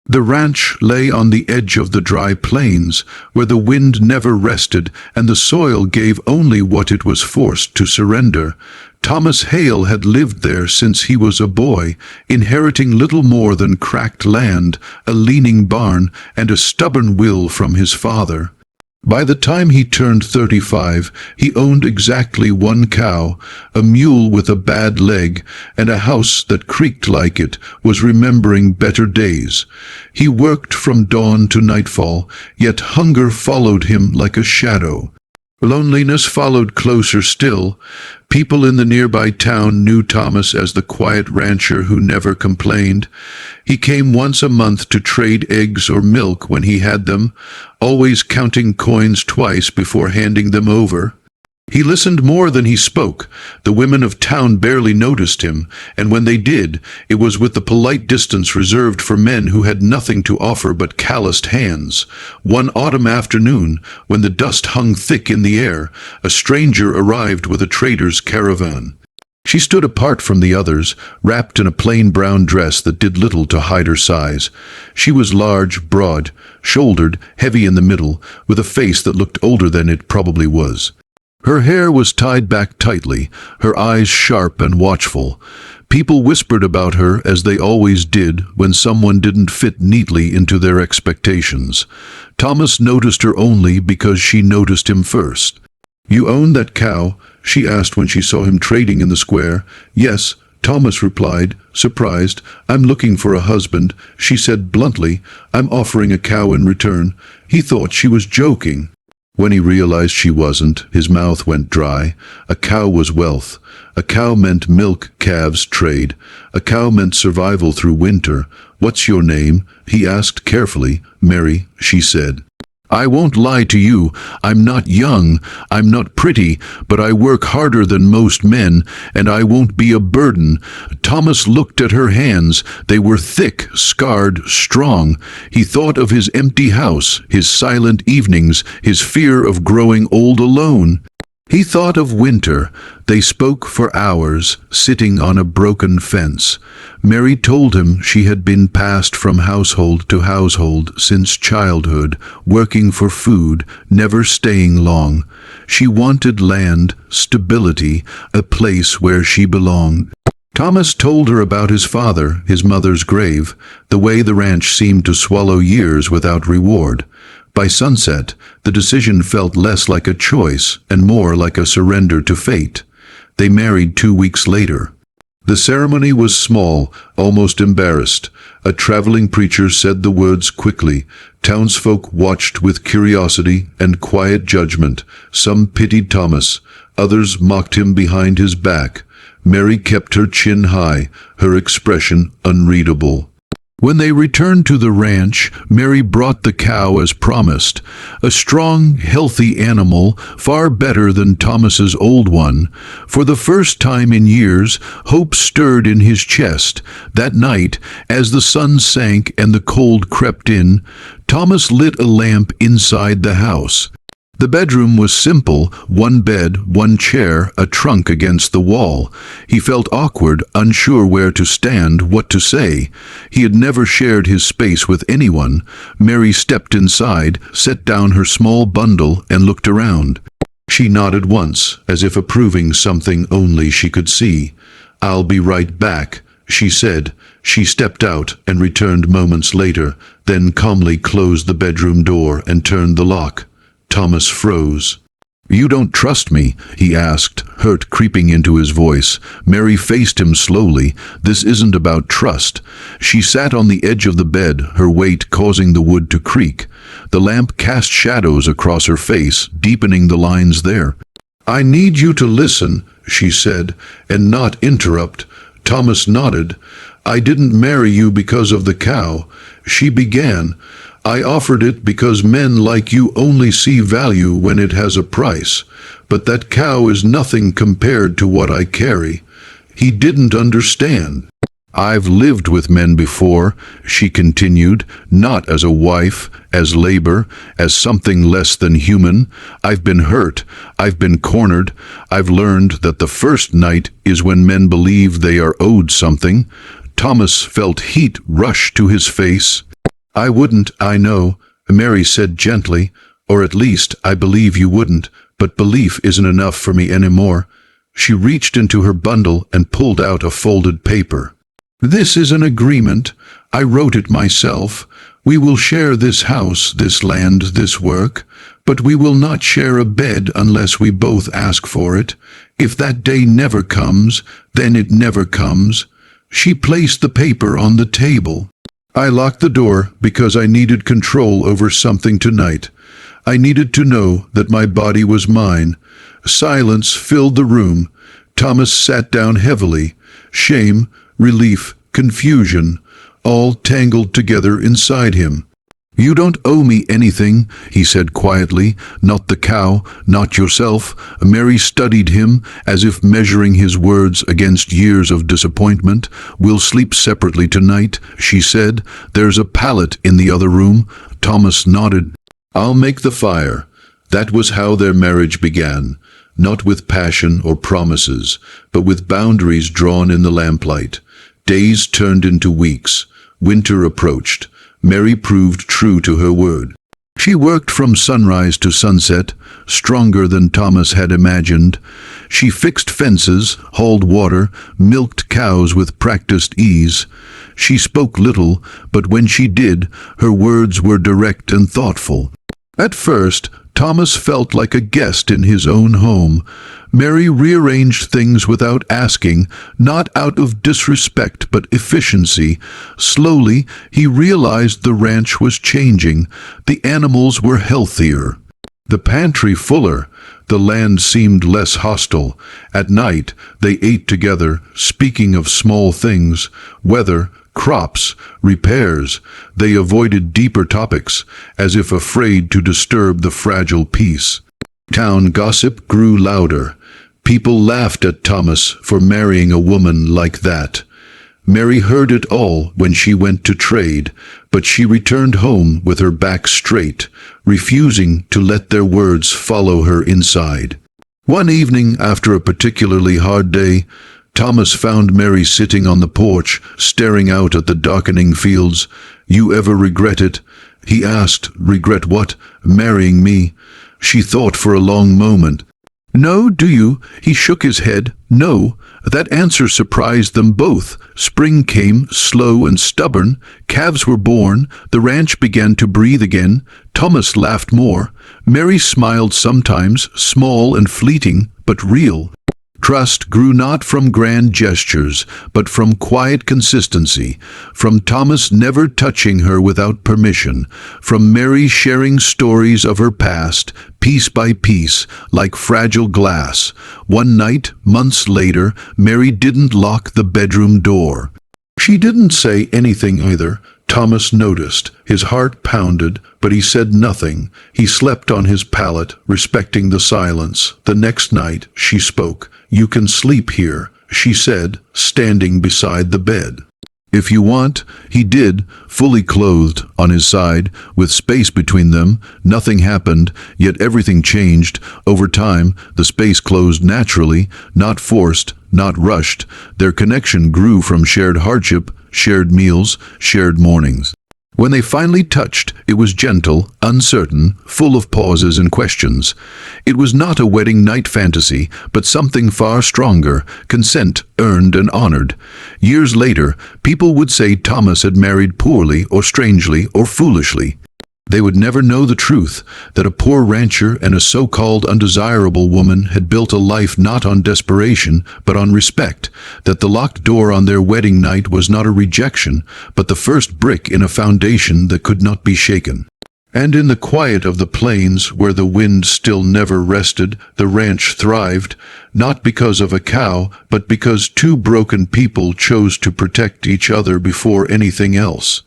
The ranch lay on the edge of the dry plains, where the wind never rested and the soil gave only what it was forced to surrender. Thomas Hale had lived there since he was a boy, inheriting little more than cracked land, a leaning barn, and a stubborn will from his father. By the time he turned 35, he owned exactly one cow, a mule with a bad leg, and a house that creaked like it was remembering better days. He worked from dawn to nightfall, yet hunger followed him like a shadow. Loneliness followed closer still. People in the nearby town knew Thomas as the quiet rancher who never complained. He came once a month to trade eggs or milk when he had them, always counting coins twice before handing them over. He listened more than he spoke. The women of town barely noticed him, and when they did, it was with the polite distance reserved for men who had nothing to offer but calloused hands. One autumn afternoon, when the dust hung thick in the air, a stranger arrived with a trader's caravan. She stood apart from the others, wrapped in a plain brown dress that did little to hide her size. She was large, broad, shouldered, heavy in the middle, with a face that looked older than it probably was. Her hair was tied back tightly, her eyes sharp and watchful. People whispered about her as they always did when someone didn't fit neatly into their expectations. Thomas noticed her only because she noticed him first. "You own that cow?" she asked when she saw him trading in the square. "Yes," Thomas replied, surprised. "I'm looking for a husband," she said bluntly. "I'm offering a cow in return." He thought she was joking. When he realized she wasn't, his mouth went dry. A cow was wealth. A cow meant milk, calves, trade. A cow meant survival through winter. "What's your name?" he asked carefully. "Mary," she said. "I won't lie to you. I'm not young, I'm not pretty, but I work harder than most men, and I won't be a burden." Thomas looked at her hands. They were thick, scarred, strong. He thought of his empty house, his silent evenings, his fear of growing old alone. He thought of winter. They spoke for hours, sitting on a broken fence. Mary told him she had been passed from household to household since childhood, working for food, never staying long. She wanted land, stability, a place where she belonged. Thomas told her about his father, his mother's grave, the way the ranch seemed to swallow years without reward. By sunset, the decision felt less like a choice and more like a surrender to fate. They married 2 weeks later. The ceremony was small, almost embarrassed. A traveling preacher said the words quickly. Townsfolk watched with curiosity and quiet judgment. Some pitied Thomas, others mocked him behind his back. Mary kept her chin high, her expression unreadable. When they returned to the ranch, Mary brought the cow as promised. A strong, healthy animal, far better than Thomas's old one. For the first time in years, hope stirred in his chest. That night, as the sun sank and the cold crept in, Thomas lit a lamp inside the house. The bedroom was simple, one bed, one chair, a trunk against the wall. He felt awkward, unsure where to stand, what to say. He had never shared his space with anyone. Mary stepped inside, set down her small bundle, and looked around. She nodded once, as if approving something only she could see. "I'll be right back," she said. She stepped out and returned moments later, then calmly closed the bedroom door and turned the lock. Thomas froze. "You don't trust me?" he asked, hurt creeping into his voice. Mary faced him slowly. "This isn't about trust." She sat on the edge of the bed, her weight causing the wood to creak. The lamp cast shadows across her face, deepening the lines there. "I need you to listen," she said, "and not interrupt." Thomas nodded. "I didn't marry you because of the cow," she began. "I offered it because men like you only see value when it has a price. But that cow is nothing compared to what I carry." He didn't understand. "I've lived with men before," she continued, "not as a wife, as labor, as something less than human. I've been hurt, I've been cornered. I've learned that the first night is when men believe they are owed something." Thomas felt heat rush to his face. I wouldn't, I know, Mary said gently, or at least I believe you wouldn't, but belief isn't enough for me anymore. She reached into her bundle and pulled out a folded paper. This is an agreement. I wrote it myself. We will share this house, this land, this work, but we will not share a bed unless we both ask for it. If that day never comes, then it never comes. She placed the paper on the table. I locked the door because I needed control over something tonight. I needed to know that my body was mine. Silence filled the room. Thomas sat down heavily. Shame, relief, confusion, all tangled together inside him. You don't owe me anything, he said quietly. Not the cow, not yourself. Mary studied him, as if measuring his words against years of disappointment. We'll sleep separately tonight, she said. There's a pallet in the other room. Thomas nodded. I'll make the fire. That was how their marriage began. Not with passion or promises, but with boundaries drawn in the lamplight. Days turned into weeks. Winter approached. Mary proved true to her word. She worked from sunrise to sunset, stronger than Thomas had imagined. She fixed fences, hauled water, milked cows with practiced ease. She spoke little, but when she did, her words were direct and thoughtful. At first, Thomas felt like a guest in his own home. Mary rearranged things without asking, not out of disrespect but efficiency. Slowly, he realized the ranch was changing. The animals were healthier. The pantry fuller. The land seemed less hostile. At night, they ate together, speaking of small things, weather, crops, repairs. They avoided deeper topics, as if afraid to disturb the fragile peace. Town gossip grew louder. People laughed at Thomas for marrying a woman like that. Mary heard it all when she went to trade, but she returned home with her back straight, refusing to let their words follow her inside. One evening, after a particularly hard day, Thomas found Mary sitting on the porch, staring out at the darkening fields. You ever regret it? He asked. Regret what? Marrying me. She thought for a long moment. No, do you? He shook his head. No. That answer surprised them both. Spring came, slow and stubborn. Calves were born. The ranch began to breathe again. Thomas laughed more. Mary smiled sometimes, small and fleeting, but real. Trust grew not from grand gestures, but from quiet consistency, from Thomas never touching her without permission, from Mary sharing stories of her past, piece by piece, like fragile glass. One night, months later, Mary didn't lock the bedroom door. She didn't say anything either. Thomas noticed. His heart pounded, but he said nothing. He slept on his pallet, respecting the silence. The next night, she spoke. You can sleep here, she said, standing beside the bed. If you want, he did, fully clothed, on his side, with space between them. Nothing happened, yet everything changed. Over time, the space closed naturally, not forced, not rushed. Their connection grew from shared hardship, shared meals, shared mornings. When they finally touched, it was gentle, uncertain, full of pauses and questions. It was not a wedding night fantasy, but something far stronger, consent earned and honored. Years later, people would say Thomas had married poorly or strangely or foolishly. They would never know the truth, that a poor rancher and a so-called undesirable woman had built a life not on desperation, but on respect, that the locked door on their wedding night was not a rejection, but the first brick in a foundation that could not be shaken. And in the quiet of the plains, where the wind still never rested, the ranch thrived, not because of a cow, but because two broken people chose to protect each other before anything else.